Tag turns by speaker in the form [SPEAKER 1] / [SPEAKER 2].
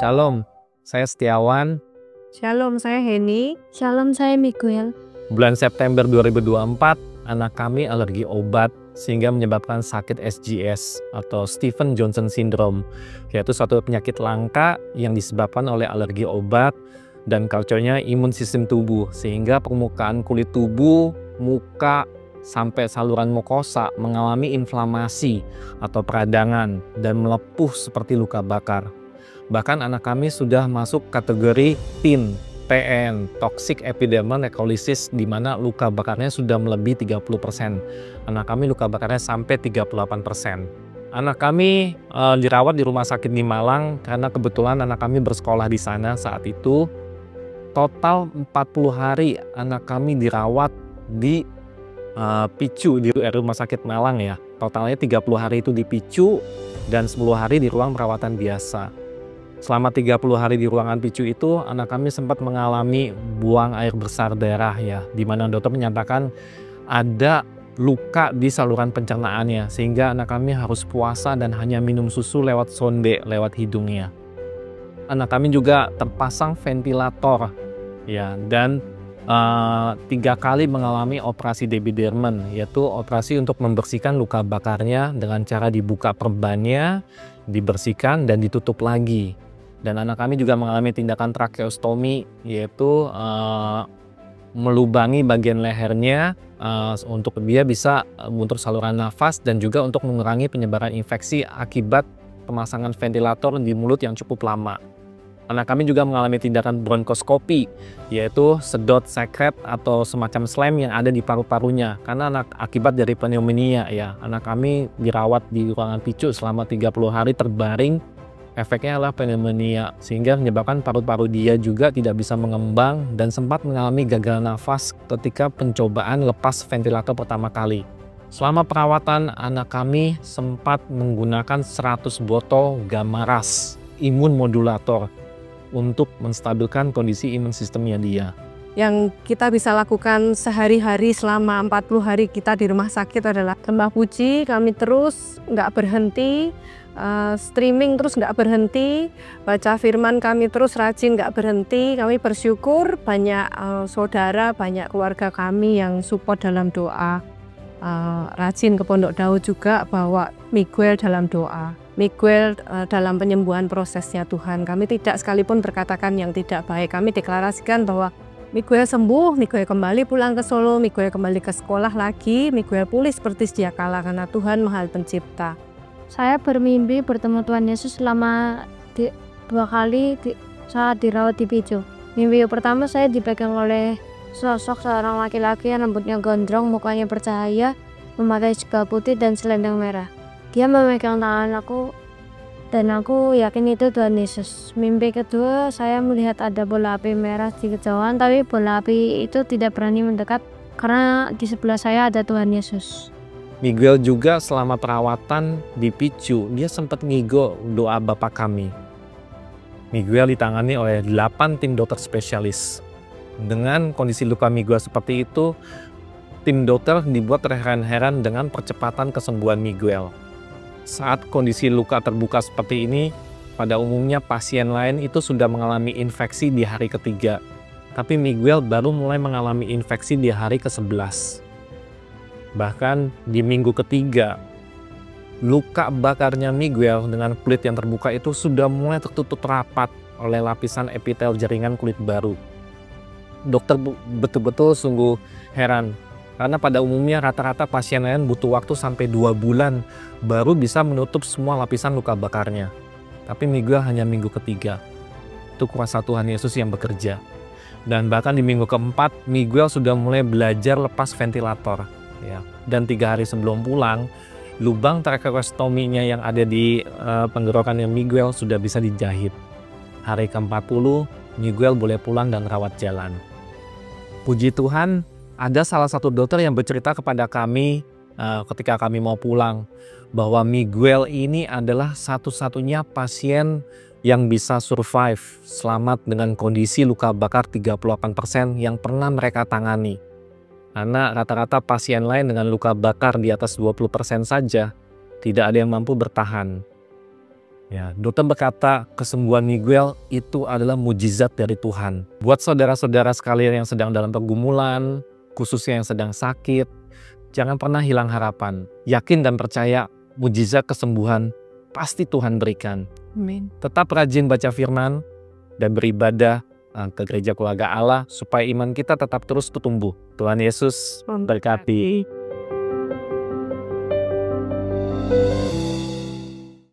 [SPEAKER 1] Shalom, saya Setiawan.
[SPEAKER 2] Shalom, saya Heni.
[SPEAKER 3] Shalom, saya Miguel.
[SPEAKER 1] Bulan September 2024, anak kami alergi obat sehingga menyebabkan sakit SJS atau Stephen Johnson Syndrome, yaitu suatu penyakit langka yang disebabkan oleh alergi obat dan kacaunya imun sistem tubuh, sehingga permukaan kulit tubuh, muka, sampai saluran mukosa mengalami inflamasi atau peradangan dan melepuh seperti luka bakar. Bahkan anak kami sudah masuk kategori TEN, Toxic Epidermal Necrosis, di mana luka bakarnya sudah melebihi 30%. Anak kami luka bakarnya sampai 38%. Anak kami dirawat di rumah sakit di Malang karena kebetulan anak kami bersekolah di sana saat itu. Total 40 hari anak kami dirawat di PICU di rumah sakit Malang ya. Totalnya 30 hari itu di PICU dan 10 hari di ruang perawatan biasa. Selama 30 hari di ruangan PICU itu, anak kami sempat mengalami buang air besar darah ya, di mana dokter menyatakan ada luka di saluran pencernaannya, sehingga anak kami harus puasa dan hanya minum susu lewat sonde, lewat hidungnya. Anak kami juga terpasang ventilator ya, dan 3 kali mengalami operasi Debidermen, yaitu operasi untuk membersihkan luka bakarnya dengan cara dibuka perbannya, dibersihkan dan ditutup lagi. Dan anak kami juga mengalami tindakan tracheostomi, yaitu melubangi bagian lehernya untuk dia bisa untuk saluran nafas dan juga untuk mengurangi penyebaran infeksi akibat pemasangan ventilator di mulut yang cukup lama. Anak kami juga mengalami tindakan bronkoskopi, yaitu sedot sekret atau semacam slam yang ada di paru-parunya karena akibat dari pneumonia ya. Anak kami dirawat di ruangan PICU selama 30 hari terbaring. Efeknya adalah pneumonia sehingga menyebabkan paru-paru dia juga tidak bisa mengembang dan sempat mengalami gagal nafas ketika pencobaan lepas ventilator pertama kali. Selama perawatan, anak kami sempat menggunakan 100 botol Gamaras imun modulator untuk menstabilkan kondisi imun sistemnya dia.
[SPEAKER 2] Yang kita bisa lakukan sehari-hari selama 40 hari kita di rumah sakit adalah sembah puji, kami terus nggak berhenti, streaming terus nggak berhenti, baca firman kami terus rajin nggak berhenti. Kami bersyukur banyak saudara, banyak keluarga kami yang support dalam doa. Rajin ke Pondok Daud juga bawa Miguel dalam doa. Miguel dalam penyembuhan prosesnya Tuhan. Kami tidak sekalipun berkatakan yang tidak baik. Kami deklarasikan bahwa Miguel sembuh, Miguel kembali pulang ke Solo, Miguel kembali ke sekolah lagi, Miguel pulih seperti sedia kala karena Tuhan Maha Pencipta.
[SPEAKER 3] Saya bermimpi bertemu Tuhan Yesus selama 2 kali saat dirawat di PICU. Mimpi pertama saya dipegang oleh sosok seorang laki-laki yang rambutnya gondrong, mukanya bercahaya, memakai jubah putih dan selendang merah. Dia memegang tangan aku dan aku yakin itu Tuhan Yesus. Mimpi kedua, saya melihat ada bola api merah di kejauhan, tapi bola api itu tidak berani mendekat karena di sebelah saya ada Tuhan Yesus.
[SPEAKER 1] Miguel juga selama perawatan di PICU, dia sempat ngigo doa Bapa Kami. Miguel ditangani oleh 8 tim dokter spesialis. Dengan kondisi luka Miguel seperti itu, tim dokter dibuat terheran-heran dengan percepatan kesembuhan Miguel. Saat kondisi luka terbuka seperti ini, pada umumnya pasien lain itu sudah mengalami infeksi di hari ketiga. Tapi Miguel baru mulai mengalami infeksi di hari ke-11. Bahkan di minggu ketiga, luka bakarnya Miguel dengan kulit yang terbuka itu sudah mulai tertutup rapat oleh lapisan epitel jaringan kulit baru. Dokter betul-betul sungguh heran. Karena pada umumnya rata-rata pasien lain butuh waktu sampai 2 bulan baru bisa menutup semua lapisan luka bakarnya. Tapi Miguel hanya minggu ketiga. Itu kuasa Tuhan Yesus yang bekerja. Dan bahkan di minggu keempat, Miguel sudah mulai belajar lepas ventilator. Ya. Dan 3 hari sebelum pulang, lubang tracheostominya yang ada di tenggorokannya Miguel sudah bisa dijahit. Hari ke-40, Miguel boleh pulang dan rawat jalan. Puji Tuhan, ada salah satu dokter yang bercerita kepada kami ketika kami mau pulang bahwa Miguel ini adalah satu-satunya pasien yang bisa survive selamat dengan kondisi luka bakar 38% yang pernah mereka tangani. Karena rata-rata pasien lain dengan luka bakar di atas 20% saja tidak ada yang mampu bertahan. Ya, dokter berkata kesembuhan Miguel itu adalah mujizat dari Tuhan. Buat saudara-saudara sekalian yang sedang dalam pergumulan, khususnya yang sedang sakit, jangan pernah hilang harapan. Yakin dan percaya mujizat kesembuhan pasti Tuhan berikan.
[SPEAKER 2] Amin.
[SPEAKER 1] Tetap rajin baca firman dan beribadah ke gereja keluarga Allah supaya iman kita tetap terus tumbuh. Tuhan Yesus berkati.